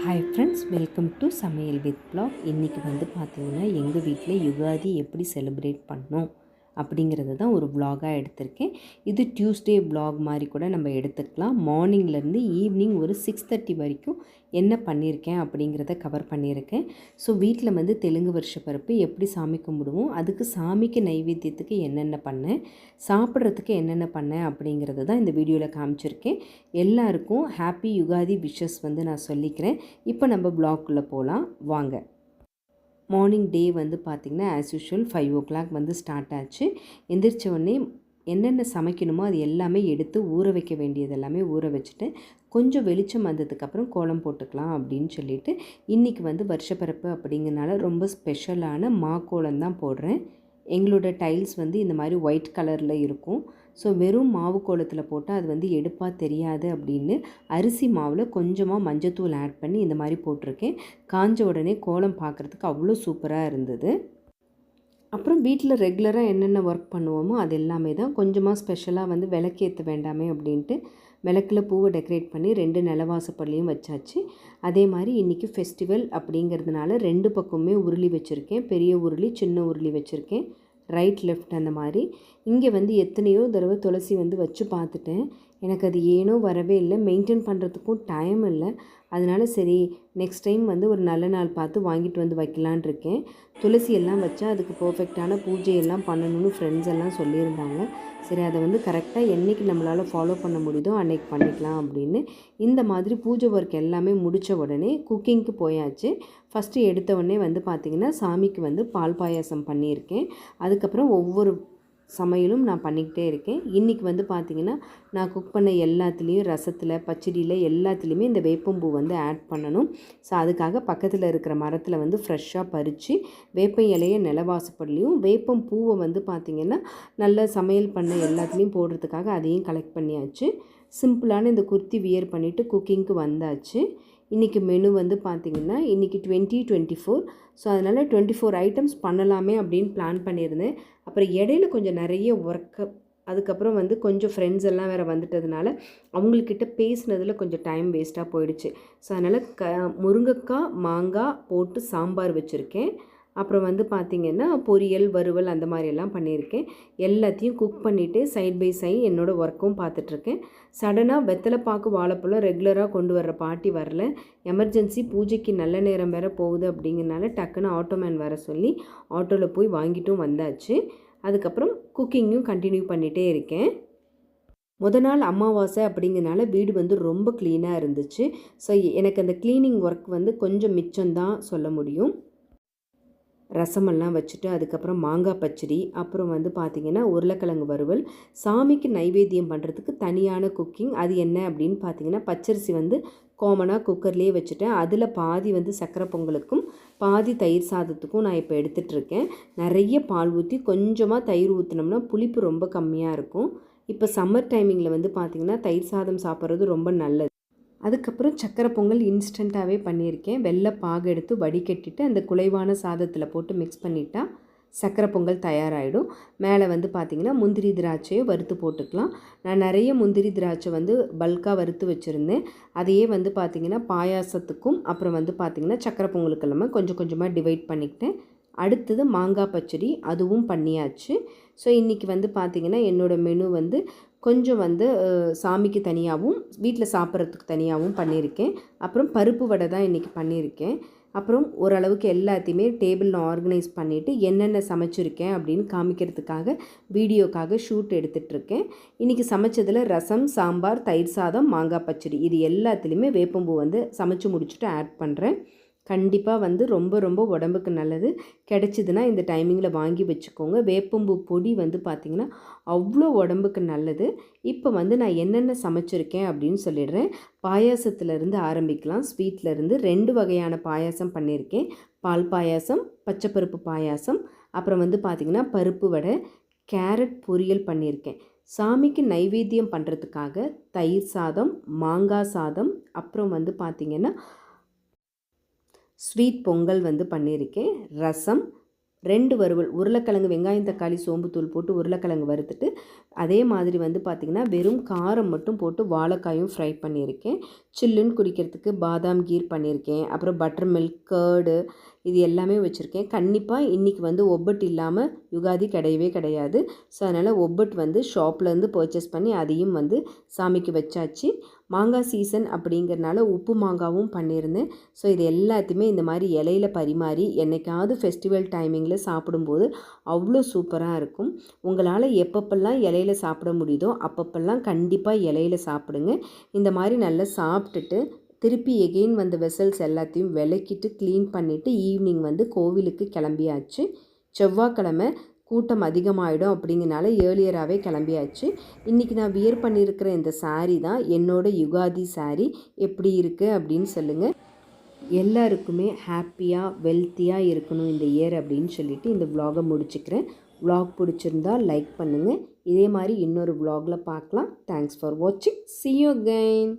Hi friends, welcome to சமையல் with black. இன்றைக்கி வந்து பார்த்திங்கன்னா எங்கள் வீட்டில் யுகாதி எப்படி செலிப்ரேட் பண்ணோம் அப்படிங்கிறது தான் ஒரு வ்ளாகாக எடுத்திருக்கேன். இது டியூஸ்டே வ்ளாக் மாதிரி கூட நம்ம எடுத்துக்கலாம். மார்னிங்லேருந்து ஈவினிங் ஒரு 6:30 வரைக்கும் என்ன பண்ணியிருக்கேன் அப்படிங்கிறத கவர் பண்ணியிருக்கேன். ஸோ வீட்டில் வந்து தெலுங்கு வருஷ பருப்பு எப்படி சாமி கும்பிடுவோம், அதுக்கு சாமிக்கு நைவேத்தியத்துக்கு என்னென்ன பண்ணேன், சாப்பிட்றதுக்கு என்னென்ன பண்ணேன் அப்படிங்கிறது தான் இந்த வீடியோவில் காமிச்சிருக்கேன். எல்லாருக்கும் ஹாப்பி யுகாதி விஷஸ் வந்து நான் சொல்லிக்கிறேன். இப்போ நம்ம வ்ளாக்குள்ளே போகலாம் வாங்க. மார்னிங் டே வந்து பார்த்திங்கன்னா ஆஸ் யூஷுவல் 5 o'clock வந்து ஸ்டார்ட் ஆச்சு. எந்திரிச்ச உடனே என்னென்ன சமைக்கணுமோ அது எல்லாமே எடுத்து ஊற வைக்க வேண்டியது எல்லாமே ஊற வச்சுட்டு கொஞ்சம் வெளிச்சம் வந்ததுக்கப்புறம் கோலம் போட்டுக்கலாம் அப்படின்னு சொல்லிட்டு இன்றைக்கி வந்து வருஷப்பிறப்பு அப்படிங்கிறனால ரொம்ப ஸ்பெஷலான கோலம் தான் போடுறேன். எங்களோட டைல்ஸ் வந்து இந்த மாதிரி ஒயிட் கலரில் இருக்கும். ஸோ வெறும் மாவு கோலத்தில் போட்டால் அது வந்து எடுப்பாக தெரியாது அப்படின்னு அரிசி மாவில் கொஞ்சமாக மஞ்சத்தூள் ஆட் பண்ணி இந்த மாதிரி போட்டிருக்கேன். காஞ்ச உடனே கோலம் பார்க்குறதுக்கு அவ்வளோ சூப்பராக இருந்தது. அப்புறம் வீட்டில் ரெகுலராக என்னென்ன ஒர்க் பண்ணுவோமோ அது எல்லாமே தான். கொஞ்சமாக ஸ்பெஷலாக வந்து விளக்கேற்ற வேண்டாமே அப்படின்ட்டு விளக்கில் பூவை டெக்கரேட் பண்ணி 2 நிலவாசப்பள்ளியும் வச்சாச்சு. அதே மாதிரி இன்றைக்கி ஃபெஸ்டிவல் அப்படிங்கிறதுனால 2 பக்கமுமே உருளி வச்சுருக்கேன். பெரிய உருளி, சின்ன உருளி வச்சுருக்கேன். ரைட் லெஃப்ட் அந்த மாதிரி. இங்கே வந்து எத்தனையோ தடவை துளசி வந்து வச்சு பார்த்துட்டேன். எனக்கு அது ஏனோ வரவே இல்லை. மெயின்டைன் பண்ணுறதுக்கும் டைம் இல்லை. அதனால சரி நெக்ஸ்ட் டைம் வந்து ஒரு நல்ல நாள் பார்த்து வாங்கிட்டு வந்து வைக்கலான் இருக்கேன். துளசி எல்லாம் வச்சா அதுக்கு பர்ஃபெக்டான பூஜையெல்லாம் பண்ணணும்னு ஃப்ரெண்ட்ஸ் எல்லாம் சொல்லியிருந்தாங்க. சரி அதை வந்து கரெக்டாக என்றைக்கு நம்மளால் ஃபாலோ பண்ண முடியுதோ அன்றைக்கி பண்ணிக்கலாம் அப்படின்னு இந்த மாதிரி பூஜை ஒர்க் எல்லாமே முடித்த உடனே குக்கிங்க்கு போயாச்சு. ஃபஸ்ட்டு எடுத்த உடனே வந்து பார்த்திங்கன்னா சாமிக்கு வந்து பால் பாயாசம் பண்ணியிருக்கேன். அதுக்கப்புறம் ஒவ்வொரு சமையலும் நான் பண்ணிக்கிட்டே இருக்கேன். இன்றைக்கி வந்து பார்த்திங்கன்னா நான் குக் பண்ண எல்லாத்துலேயும் ரசத்தில், பச்சடியில் எல்லாத்துலேயுமே இந்த வேப்பம்பூ வந்து ஆட் பண்ணணும். ஸோ அதுக்காக பக்கத்தில் இருக்கிற மரத்தில் வந்து ஃப்ரெஷ்ஷாக பறித்து வேப்ப இலையை நிலவாசப்படலையும் வேப்பம் பூவை வந்து பார்த்திங்கன்னா நல்ல சமையல் பண்ண எல்லாத்துலேயும் போடுறதுக்காக அதையும் கலெக்ட் பண்ணியாச்சு. சிம்பிளான இந்த குர்த்தி வியர் பண்ணிவிட்டு குக்கிங்க்கு வந்தாச்சு. இன்றைக்கி மெனு வந்து பார்த்திங்கன்னா இன்றைக்கி 2024. ஸோ அதனால் 24 ஐட்டம்ஸ் பண்ணலாமே அப்படின்னு பிளான் பண்ணியிருந்தேன். அப்புறம் இடையில கொஞ்சம் நிறைய ஒர்க்கு, அதுக்கப்புறம் வந்து கொஞ்சம் ஃப்ரெண்ட்ஸ் எல்லாம் வேறு வந்துட்டதுனால அவங்கக்கிட்ட பேசினதில் கொஞ்சம் டைம் வேஸ்ட்டாக போயிடுச்சு. ஸோ அதனால் முருங்கைக்காய் மாங்காய் போட்டு சாம்பார் வச்சுருக்கேன். அப்புறம் வந்து பார்த்திங்கன்னா பொரியல், வறுவல் அந்த மாதிரியெல்லாம் பண்ணியிருக்கேன். எல்லாத்தையும் குக் பண்ணிவிட்டு சைட் பை சைட் என்னோடய ஒர்க்கும் பார்த்துட்ருக்கேன். சடனாக வெத்தலைப்பாக்கு வாழைப்பழம் ரெகுலராக கொண்டு வர்ற பாட்டி வரல. எமர்ஜென்சி பூஜைக்கு நல்ல நேரம் வேறு போகுது அப்படிங்கிறனால டக்குன்னு ஆட்டோமேன் வர சொல்லி ஆட்டோவில் போய் வாங்கிட்டும் வந்தாச்சு. அதுக்கப்புறம் குக்கிங்கும் கண்டினியூ பண்ணிகிட்டே இருக்கேன். நாள் அமாவாசை அப்படிங்கிறனால வீடு வந்து ரொம்ப க்ளீனாக இருந்துச்சு. ஸோ எனக்கு அந்த க்ளீனிங் ஒர்க் வந்து கொஞ்சம் மிச்சம்தான் சொல்ல முடியும். ரசமெல்லாம் வச்சுட்டு அதுக்கப்புறம் மாங்காய் பச்சடி, அப்புறம் வந்து பார்த்திங்கன்னா உருளைக்கிழங்கு வறுவல். சாமிக்கு நைவேத்தியம் பண்ணுறதுக்கு தனியான குக்கிங். அது என்ன அப்படின்னு பார்த்திங்கன்னா பச்சரிசி வந்து காமனாக குக்கர்லேயே வச்சுட்டேன். அதில் பாதி வந்து சக்கரை பொங்கலுக்கும் பாதி தயிர் சாதத்துக்கும் நான் இப்போ எடுத்துகிட்ருக்கேன். நிறைய பால் ஊற்றி கொஞ்சமாக தயிர் ஊற்றினோம்னா புளிப்பு ரொம்ப கம்மியாக இருக்கும். இப்போ சம்மர் டைமிங்கில் வந்து பார்த்திங்கன்னா தயிர் சாதம் சாப்பிட்றது ரொம்ப நல்லது. அதுக்கப்புறம் சக்கரை பொங்கல் இன்ஸ்டண்ட்டாகவே பண்ணியிருக்கேன். வெள்ளை பாகு எடுத்து வடிகட்டிட்டு அந்த குலைவான சாதத்தில் போட்டு மிக்ஸ் பண்ணிட்டா சக்கரை பொங்கல் தயாராகிடும். மேலே வந்து பார்த்திங்கன்னா முந்திரி திராட்சையை வறுத்து போட்டுக்கலாம். நான் நிறைய முந்திரி திராட்சை வந்து பல்காக வறுத்து வச்சுருந்தேன். அதையே வந்து பார்த்திங்கன்னா பாயாசத்துக்கும் அப்புறம் வந்து பார்த்திங்கன்னா சக்கரை பொங்கலுக்கு இல்லாமல் கொஞ்சம் கொஞ்சமாக டிவைட் பண்ணிக்கிட்டேன். அடுத்தது மாங்காய் பச்சடி, அதுவும் பண்ணியாச்சு. ஸோ இன்றைக்கி வந்து பார்த்திங்கன்னா என்னோடய மெனு வந்து கொஞ்சம் வந்து சாமிக்கு தனியாகவும் வீட்டில் சாப்பிட்றதுக்கு தனியாகவும் பண்ணியிருக்கேன். அப்புறம் பருப்பு வடை தான் இன்றைக்கி பண்ணியிருக்கேன். அப்புறம் ஓரளவுக்கு எல்லாத்தையுமே டேபிளில் ஆர்கனைஸ் பண்ணிவிட்டு என்னென்ன சமைச்சிருக்கேன் அப்படின்னு காமிக்கிறதுக்காக வீடியோக்காக ஷூட் எடுத்துகிட்ருக்கேன். இன்றைக்கி சமைச்சதில் ரசம், சாம்பார், தயிர் சாதம், மாங்காய் பச்சடி இது எல்லாத்துலேயுமே வேப்பம்பூ வந்து சமைச்சு முடிச்சுட்டு ஆட் பண்ணுறேன். கண்டிப்பாக வந்து ரொம்ப ரொம்ப உடம்புக்கு நல்லது. கிடச்சிதுன்னா இந்த டைமிங்கில் வாங்கி வச்சுக்கோங்க. வேப்பம்பூ பொடி வந்து பார்த்திங்கன்னா அவ்வளோ உடம்புக்கு நல்லது. இப்போ வந்து நான் என்னென்ன சமைச்சிருக்கேன் அப்படின்னு சொல்லிடுறேன். பாயாசத்துலேருந்து ஆரம்பிக்கலாம். ஸ்வீட்லேருந்து 2 வகையான பாயாசம் பண்ணியிருக்கேன். பால் பாயாசம், பச்சைப்பருப்பு பாயாசம், அப்புறம் வந்து பார்த்திங்கன்னா பருப்பு வடை, கேரட் பொரியல் பண்ணியிருக்கேன். சாமிக்கு நைவேத்தியம் பண்ணுறதுக்காக தயிர் சாதம், மாங்காய் சாதம், அப்புறம் வந்து பார்த்திங்கன்னா ஸ்வீட் பொங்கல் வந்து பண்ணியிருக்கேன். ரசம், 2 வறுவல், உருளைக்கிழங்கு, வெங்காயம், தக்காளி, சோம்புத்தூள் போட்டு உருளைக்கிழங்கு வறுத்துட்டு, அதே மாதிரி வந்து பார்த்திங்கன்னா வெறும் காரம் மட்டும் போட்டு வாழைக்காயும் ஃப்ரை பண்ணியிருக்கேன். சில்லுன்னு குடிக்கிறதுக்கு பாதாம் கீர் பண்ணியிருக்கேன். அப்புறம் பட்டர் மில்க், கர்டு இது எல்லாமே வச்சுருக்கேன். கண்டிப்பாக இன்றைக்கி வந்து ஒப்பட்டு இல்லாமல் யுகாதி கிடையவே கிடையாது. ஸோ அதனால் ஒப்பட்டு வந்து ஷாப்லேருந்து பர்ச்சேஸ் பண்ணி அதையும் வந்து சாமிக்கு வச்சாச்சு. மாங்காய் சீசன் அப்படிங்கிறனால உப்பு மாங்காவும் பண்ணியிருந்தேன். ஸோ இது எல்லாத்தையுமே இந்த மாதிரி இலையில பரிமாறி என்றைக்காவது ஃபெஸ்டிவல் டைமிங்கில் சாப்பிடும்போது அவ்வளோ சூப்பராக இருக்கும். உங்களால் எப்பப்பெல்லாம் இலையில சாப்பிட முடியுதோ அப்பப்பெல்லாம் கண்டிப்பாக இலையில சாப்பிடுங்க. இந்த மாதிரி நல்லா சாப்பிட்டுட்டு திருப்பி எகெயின் வந்த வெசல்ஸ் எல்லாத்தையும் விளக்கிட்டு க்ளீன் பண்ணிவிட்டு ஈவினிங் வந்து கோவிலுக்கு கிளம்பியாச்சு. செவ்வாய்க்கிழமை கூட்டம் அதிகமாகிடும் அப்படிங்கிறனால ஏர்லியராகவே கிளம்பியாச்சு. இன்றைக்கி நான் வியர் பண்ணியிருக்கிற இந்த சாரீ தான் என்னோடய யுகாதி சாரீ. எப்படி இருக்குது அப்படின்னு சொல்லுங்கள். எல்லாருக்குமே ஹாப்பியாக வெல்த்தியாக இருக்கணும் இந்த இயர் அப்படின்னு சொல்லிவிட்டு இந்த vlog-ஐ முடிச்சுக்கிறேன். vlog பிடிச்சிருந்தா லைக் பண்ணுங்கள். இதே மாதிரி இன்னொரு vlog-ல பார்க்கலாம். தேங்க்ஸ் ஃபார் வாட்சிங். See you again.